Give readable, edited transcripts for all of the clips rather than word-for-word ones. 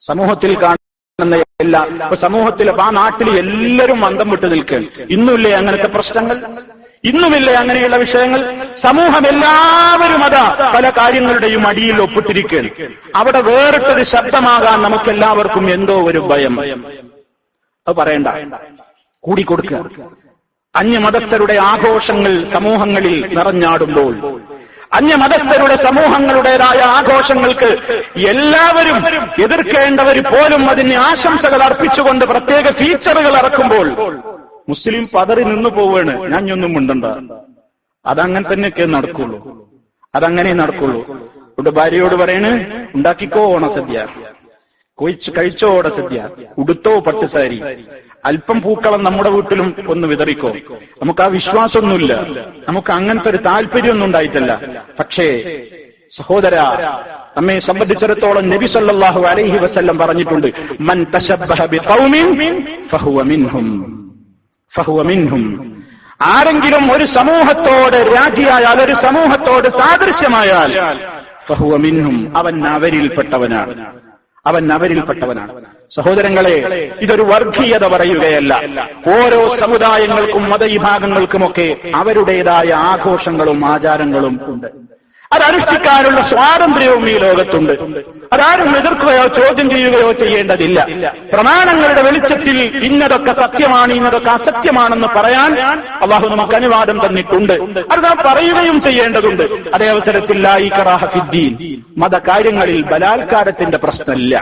സമൂഹത്തിൽ കാണുന്ന സമൂഹത്തിൽ ആ നാട്ടിൽ എല്ലാവരും അന്തം വിട്ടു നിൽക്കുകയാണ്. ഇന്നുമില്ലേ അങ്ങനത്തെ പ്രശ്നങ്ങൾ? ഇന്നുമില്ലേ അങ്ങനെയുള്ള വിഷയങ്ങൾ? സമൂഹം എല്ലാവരും അതാ പല കാര്യങ്ങളുടെയും അടിയിൽ ഒപ്പിട്ടിരിക്കുകയാണ്. അവിടെ വേറിട്ടൊരു ശബ്ദമാകാൻ നമുക്കെല്ലാവർക്കും എന്തോ ഒരു ഭയം. അത് പറയണ്ട, കൂടിക്കൊടുക്കുക. അന്യമതസ്ഥരുടെ ആഘോഷങ്ങൾ സമൂഹങ്ങളിൽ നിറഞ്ഞാടുമ്പോൾ, അന്യമതസ്ഥരുടെ സമൂഹങ്ങളുടേതായ ആഘോഷങ്ങൾക്ക് എല്ലാവരും എതിർക്കേണ്ടവർ പോലും അതിന് ആശംസകൾ അർപ്പിച്ചുകൊണ്ട് പ്രത്യേക ഫീച്ചറുകൾ ഇറക്കുമ്പോൾ മുസ്ലിം പതറി നിന്നു പോവാണ്. ഞാൻ ഒന്നും മിണ്ടണ്ട, അതങ്ങനെ തന്നെയൊക്കെ നടക്കുള്ളൂ, അതങ്ങനെ നടക്കുള്ളൂ. ഇവിടെ ഭാര്യയോട് പറയണ്, ഉണ്ടാക്കിക്കോ ഓണസദ്യ, കഴിച്ചോ ഓണസദ്യ, ഉടുത്തോ പട്ടുസാരി, അല്പം പൂക്കളം നമ്മുടെ വീട്ടിലും ഒന്ന് വിതറിക്കോ. നമുക്ക് ആ വിശ്വാസമൊന്നുമില്ല, നമുക്ക് അങ്ങനത്തെ ഒരു താല്പര്യമൊന്നും ഉണ്ടായിട്ടല്ല. പക്ഷേ സഹോദര, നമ്മെ സംബന്ധിച്ചിടത്തോളം നബി സല്ലല്ലാഹു അലൈഹി വസല്ലം പറഞ്ഞിട്ടുണ്ട്, മൻ തശബ്ബഹ ബിഖൗമിൻ ഫഹുവ മിൻഹും, ഫഹുവ മിൻഹും. ആരെങ്കിലും ഒരു സമൂഹത്തോട് രാജിയായാൽ, ഒരു സമൂഹത്തോട് സാദൃശ്യമായാൽ, ഫഹുവ മിൻഹും, അവൻ അവരിൽപ്പെട്ടവനാണ്, അവൻ അവരിൽപ്പെട്ടവനാണ്. സഹോദരങ്ങളെ, ഇതൊരു വർഗീയത പറയുകയല്ല. ഓരോ സമുദായങ്ങൾക്കും മതവിഭാഗങ്ങൾക്കുമൊക്കെ അവരുടേതായ ആഘോഷങ്ങളും ആചാരങ്ങളും ഉണ്ട്. അതനുഷ്ഠിക്കാനുള്ള സ്വാതന്ത്ര്യവും ഈ ലോകത്തുണ്ട്. അതാരും എതിർക്കുകയോ ചോദ്യം ചെയ്യുകയോ ചെയ്യേണ്ടതില്ല. പ്രമാണങ്ങളുടെ വെളിച്ചത്തിൽ ഇന്നതൊക്കെ സത്യമാണ്, ഇന്നതൊക്കെ അസത്യമാണെന്ന് പറയാൻ അള്ളാഹു നമുക്ക് അനുവാദം തന്നിട്ടുണ്ട്. അത് നാം പറയുകയും ചെയ്യേണ്ടതുണ്ട്. അതേ അവസരത്തിൽ ലാ ഇക്റാഹ ഫിദ്ദീൻ, മതകാര്യങ്ങളിൽ ബലാത്കാരത്തിന്റെ പ്രശ്നമില്ല.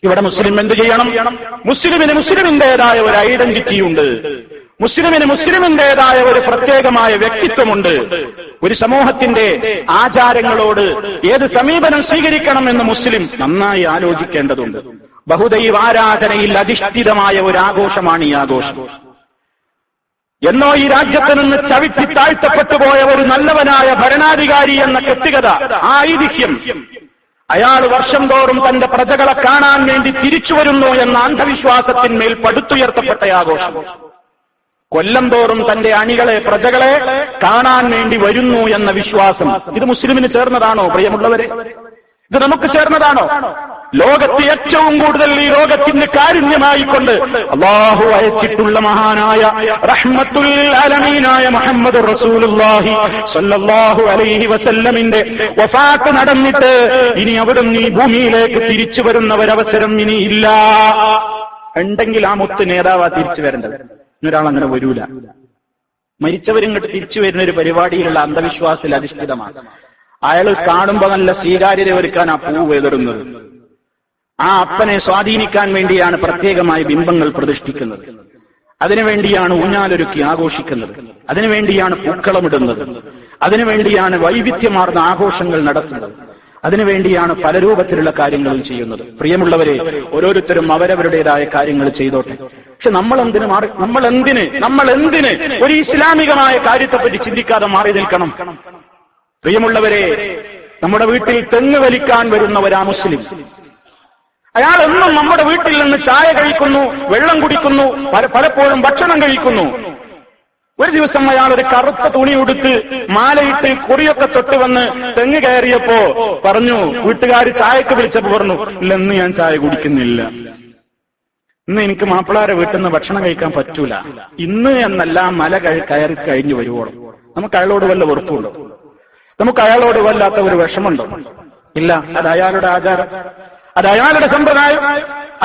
ഇവിടെ മുസ്ലിം എന്ത് ചെയ്യണം? മുസ്ലിമിന് മുസ്ലിമിന്റേതായ ഒരു ഐഡന്റിറ്റി ഉണ്ട്. മുസ്ലിമിന് മുസ്ലിമിന്റേതായ ഒരു പ്രത്യേകമായ വ്യക്തിത്വമുണ്ട്. ഒരു സമൂഹത്തിന്റെ ആചാരങ്ങളോട് ഏത് സമീപനം സ്വീകരിക്കണമെന്ന് മുസ്ലിം നന്നായി ആലോചിക്കേണ്ടതുണ്ട്. ബഹുദൈവ ആരാധനയിൽ അധിഷ്ഠിതമായ ഒരു ആഘോഷമാണ് ഈ ആഘോഷം. എന്നോ ഈ രാജ്യത്ത് നിന്ന് ചവിട്ടി താഴ്ത്തപ്പെട്ടുപോയ ഒരു നല്ലവനായ ഭരണാധികാരി എന്ന കെട്ടുകഥ, ആ ഐതിഹ്യം, അയാൾ വർഷം തോറും തന്റെ പ്രജകളെ കാണാൻ വേണ്ടി തിരിച്ചു വരുന്നു എന്ന അന്ധവിശ്വാസത്തിന്മേൽ പടുത്തുയർത്തപ്പെട്ട ആഘോഷം. കൊല്ലം തോറും തന്റെ അണികളെ, പ്രജകളെ കാണാൻ വേണ്ടി വരുന്നു എന്ന വിശ്വാസം, ഇത് മുസ്ലിമിന് ചേർന്നതാണോ പ്രിയമുള്ളവരെ? ഇത് നമുക്ക് ചേർന്നതാണോ? ലോകത്ത് ഏറ്റവും കൂടുതൽ ഈ ലോകത്തിന് കാരുണ്യമായിക്കൊണ്ട് അല്ലാഹു അയച്ചിട്ടുള്ള മഹാനായ റഹ്മത്തുൽ ആലമീനായ മുഹമ്മദ് റസൂലുള്ളാഹി സ്വല്ലല്ലാഹു അലൈഹി വസല്ലമിന്റെ വഫാത്ത് നടന്നിട്ട് ഇനി അവിടുന്ന് ഈ ഭൂമിയിലേക്ക് തിരിച്ചു വരുന്ന ഒരവസരം ഇനിയില്ല. ഉണ്ടെങ്കിൽ ആ മുത്ത് നേതാവാ തിരിച്ചു വരേണ്ടത്. ഒരാൾ അങ്ങനെ വരൂല. മരിച്ചവരിങ്ങോട്ട് തിരിച്ചു വരുന്ന ഒരു പരിപാടിയിലുള്ള അന്ധവിശ്വാസത്തിൽ അധിഷ്ഠിതമാണ്. അയാൾ കാണുമ്പോ നല്ല സ്വീകാര്യത ഒരുക്കാൻ ആ പൂവ് എതിറുന്നത്. ആ അപ്പനെ സ്വാധീനിക്കാൻ വേണ്ടിയാണ് പ്രത്യേകമായ ബിംബങ്ങൾ പ്രതിഷ്ഠിക്കുന്നത്. അതിനുവേണ്ടിയാണ് ഊഞ്ഞാലൊരുക്കി ആഘോഷിക്കുന്നത്. അതിനുവേണ്ടിയാണ് പൂക്കളമിടുന്നത്. അതിനുവേണ്ടിയാണ് വൈവിധ്യമാർന്ന ആഘോഷങ്ങൾ നടത്തുന്നത്. അതിനുവേണ്ടിയാണ് പല രൂപത്തിലുള്ള കാര്യങ്ങൾ ചെയ്യുന്നത്. പ്രിയമുള്ളവരെ, ഓരോരുത്തരും അവരവരുടേതായ കാര്യങ്ങൾ ചെയ്തോട്ടെ. പക്ഷെ നമ്മൾ എന്തിന് ഒരു ഇസ്ലാമികമായ കാര്യത്തെപ്പറ്റി ചിന്തിക്കാതെ മാറി നിൽക്കണം? പ്രിയമുള്ളവരെ, നമ്മുടെ വീട്ടിൽ തെങ്ങ് വലിക്കാൻ വരുന്നവരാ മുസ്ലിം. അയാൾ എന്നും നമ്മുടെ വീട്ടിൽ നിന്ന് ചായ കഴിക്കുന്നു, വെള്ളം കുടിക്കുന്നു, പലപ്പോഴും ഭക്ഷണം കഴിക്കുന്നു. ഒരു ദിവസം അയാൾ ഒരു കറുത്ത തുണി ഉടുത്ത് മാലയിട്ട് കുറിയൊക്കെ തൊട്ട് വന്ന് തെങ്ങ് കയറിയപ്പോ പറഞ്ഞു, വീട്ടുകാർ ചായക്ക് വിളിച്ചപ്പോ പറഞ്ഞു, ഇല്ല, ഇന്ന് ഞാൻ ചായ കുടിക്കുന്നില്ല, ഇന്ന് എനിക്ക് മാപ്പിളാരെ വീട്ടിൽ നിന്ന് ഭക്ഷണം കഴിക്കാൻ പറ്റൂല. ഇന്ന് എന്നല്ല, മല കയറി കഴിഞ്ഞു വരുവോളം. നമുക്ക് അയാളോട് വല്ല വെറുപ്പുണ്ടോ? നമുക്ക് അയാളോട് വല്ലാത്ത ഒരു വിഷമുണ്ടോ? ഇല്ല. അത് അയാളുടെ ആചാരം, അത് അയാളുടെ സമ്പ്രദായം,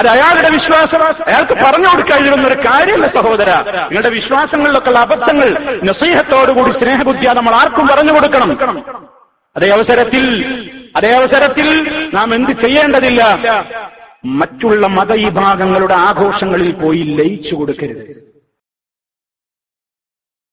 അത് അയാളുടെ വിശ്വാസം. അയാൾക്ക് പറഞ്ഞു കൊടുക്കാൻ കഴിയുന്ന ഒരു കാര്യമല്ല സഹോദര. നിങ്ങളുടെ വിശ്വാസങ്ങളിലൊക്കെയുള്ള അബദ്ധങ്ങൾ നസീഹത്തോടുകൂടി സ്നേഹബുദ്ധിയാ നമ്മൾ ആർക്കും പറഞ്ഞു കൊടുക്കണം. അതേ അവസരത്തിൽ നാം എന്ത് ചെയ്യേണ്ടതില്ല? മറ്റുള്ള മതവിഭാഗങ്ങളുടെ ആഘോഷങ്ങളിൽ പോയി ലയിച്ചു കൊടുക്കരുത്.